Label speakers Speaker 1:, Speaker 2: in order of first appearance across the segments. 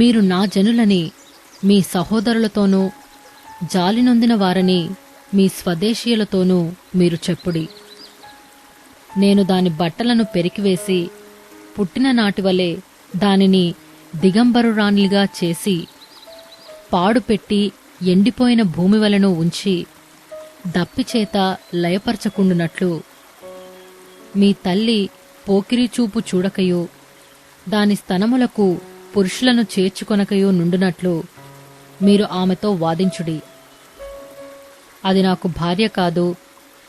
Speaker 1: మీరు నా జనులని మీ సహోదరులతోనూ జాలినొందిన వారని మీ స్వదేశీయులతోనూ మీరు చెప్పుడి. నేను దాని బట్టలను పెరికివేసి పుట్టిన నాటివలే దానిని దిగంబరురాణిగా చేసి పాడుపెట్టి ఎండిపోయిన భూమి వలెను ఉంచి దప్పిచేత లయపరచకుండునట్లు మీ తల్లి పోకిరీచూపు చూడకయో దాని స్తనములకు పురుషులను చేర్చుకొనకయో నుండునట్లు మీరు ఆమెతో వాదించుడి. అది నాకు భార్య కాదు,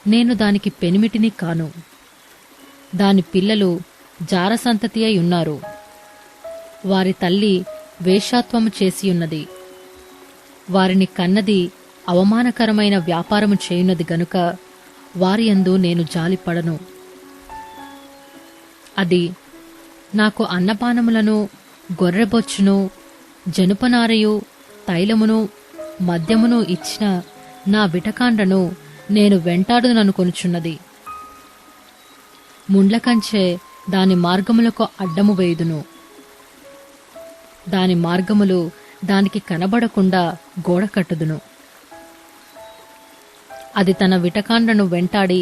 Speaker 1: నేను దానికి పెనిమిటిని కాను. దాని పిల్లలు జారసంతతి అయి ఉన్నారు. వారి తల్లి వేశ్యాత్వము చేసియున్నది. వారిని కన్నది అవమానకరమైన వ్యాపారము చేయున్నది గనుక వారియందు నేను జాలిపడను. అది నాకు అన్నపానములను గొర్రెబొచ్చును జనుపనారయు తైలమును మద్యమును ఇచ్చిన నా విటకాండ్రను నేను వెంటాడుననుకొనుచున్నది. ముండ్లకంచే దాని మార్గములకు అడ్డము వేయుదును. దాని మార్గములు దానికి కనబడకుండా గోడ కట్టుదును. అది తన విటకాండ్రను వెంటాడి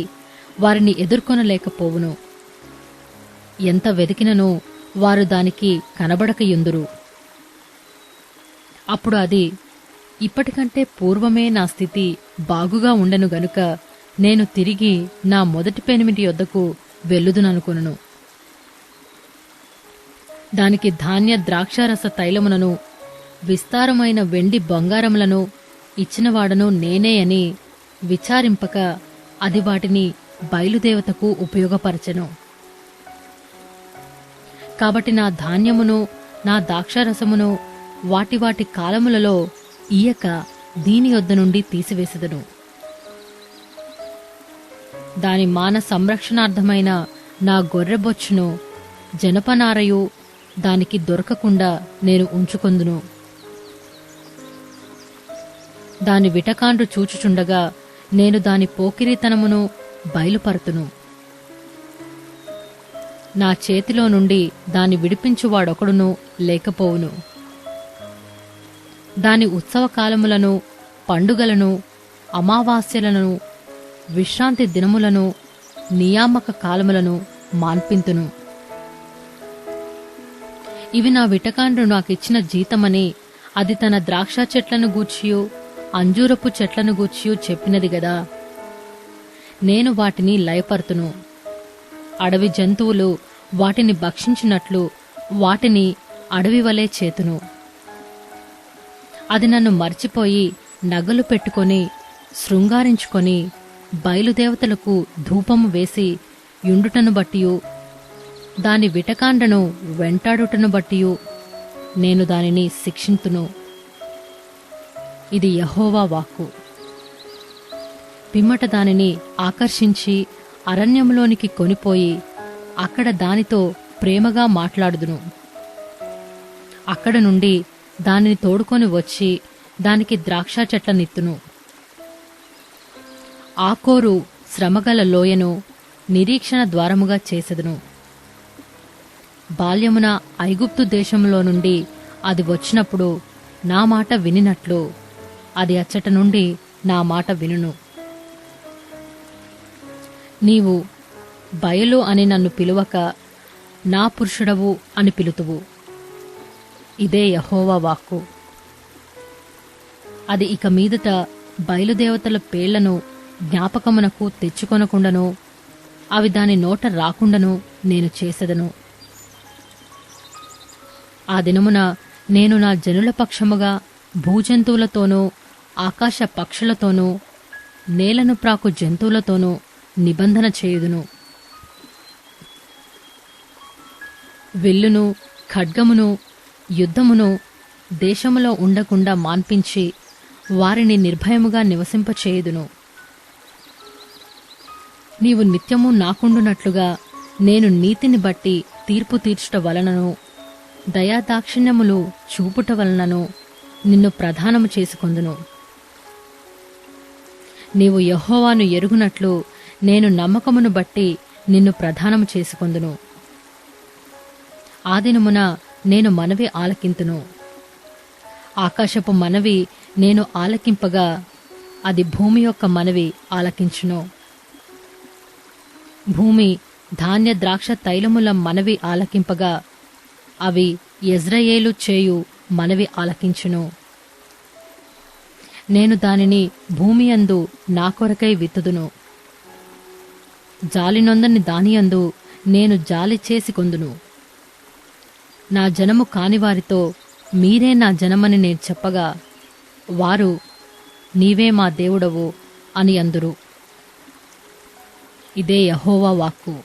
Speaker 1: వారిని ఎదుర్కొనలేకపోవును. ఎంత వెదికినను వారు దానికి కనబడకయుందురు. అప్పుడు అది, ఇప్పటికంటే పూర్వమే నా స్థితి బాగుగా ఉండెను గనుక నేను తిరిగి నా మొదటి పెనిమిటి యొద్దకు వెళ్ళుదుననుకొనును. దానికి ధాన్య ద్రాక్షారస తైలములను విస్తారమైన వెండి బంగారములను ఇచ్చినవాడను నేనే అని విచారింపక అది వాటిని బయలుదేవతకు ఉపయోగపరచెను. కాబట్టి నా ధాన్యమును నా ద్రాక్షారసమును వాటి వాటి కాలములలో ఇయ్యక దీని యొద్ద నుండి తీసివేసెదను. దాని మాన సంరక్షణార్థమైన నా గొర్రెబొచ్చును జనపనారయు దానికి దొరకకుండా నేను ఉంచుకొందును. దాని విటకాండ్రు చూచుచుండగా నేను దాని పోకిరీతనమును బయలుపరుతును. నా చేతిలో నుండి దాని విడిపించువాడొకడును లేకపోవును. దాని ఉత్సవకాలములను పండుగలను అమావాస్యలను విశ్రాంతి దినములను నియామక కాలములను మాన్పింతును. ఇవి నా విటకాండ్రు నాకిచ్చిన జీతమని అది తన ద్రాక్ష చెట్లను గూర్చియు అంజూరపు చెట్లను గూర్చియు చెప్పినది గదా. నేను వాటిని లయపరుతును. అడవి జంతువులు వాటిని భక్షించినట్లు వాటిని అడవి వలె చేతును. అది నన్ను మర్చిపోయి నగలు పెట్టుకొని శృంగారించుకొని బయలుదేవతలకు ధూపము వేసి యుండుటను బట్టియు దాని విటకాండ్రను వెంటాడుటను బట్టియు నేను దానిని శిక్షింతును. ఇది యెహోవా వాక్కు. పిమ్మట దానిని ఆకర్షించి అరణ్యంలోనికి కొనిపోయి అక్కడ దానితో ప్రేమగా మాట్లాడుదును. అక్కడ నుండి దానిని తోడుకొని వచ్చి దానికి ద్రాక్ష చెట్లనిత్తును. ఆకోరు శ్రమగల లోయను నిరీక్షణ ద్వారముగా చేసెదను. బాల్యమున ఐగుప్తు దేశంలో నుండి అది వచ్చినప్పుడు నా మాట వినినట్లు అది అచ్చట నుండి నా మాట వినును. నీవు బయలు అని నన్ను పిలువక నా పురుషుడవు అని పిలుతువు. ఇదే యెహోవా వాక్కు. అది ఇక మీదట బయలుదేవతల పేళ్లను జ్ఞాపకమునకు తెచ్చుకొనకుండను అవి దాని నోట రాకుండను నేను చేసెదను. ఆ దినమున నేను నా జనుల పక్షముగా భూజంతువులతోనూ ఆకాశ పక్షులతోనూ నేలను ప్రాకు జంతువులతోనూ నిబంధన చేయుదును. విల్లును ఖడ్గమును యుద్ధమును దేశములో ఉండకుండా మాన్పించి వారిని నిర్భయముగా నివసింపచేయుదును. నీవు నిత్యము నాకుండునట్లుగా నేను నీతిని బట్టి తీర్పు తీర్చుట వలనను దయాదాక్షిణ్యములు చూపుట వలనను నిన్ను ప్రధానము చేసుకొందును. నీవు యెహోవాను ఎరుగునట్లు నేను నమ్మకమును బట్టి నిన్ను ప్రధానము చేసుకొందును. ఆ దినమున నేను మనవి ఆలకింతును. ఆకాశపు మనవి నేను ఆలకింపగా అది భూమి యొక్క మనవి ఆలకించును. భూమి ధాన్య ద్రాక్ష తైలముల మనవి ఆలకింపగా అవి యెజ్రెయేలు చేయు మనవి ఆలకించును. నేను దానిని భూమి యందు నా కొరకై విత్తుదును. జాలినొందని దానియందు నేను జాలి చేసి కొందును. నా జనము కానివారితో మీరే నా జనమని నేను చెప్పగా వారు నీవే మా దేవుడవు అని అందురు. ఇదే యెహోవా వాక్కు.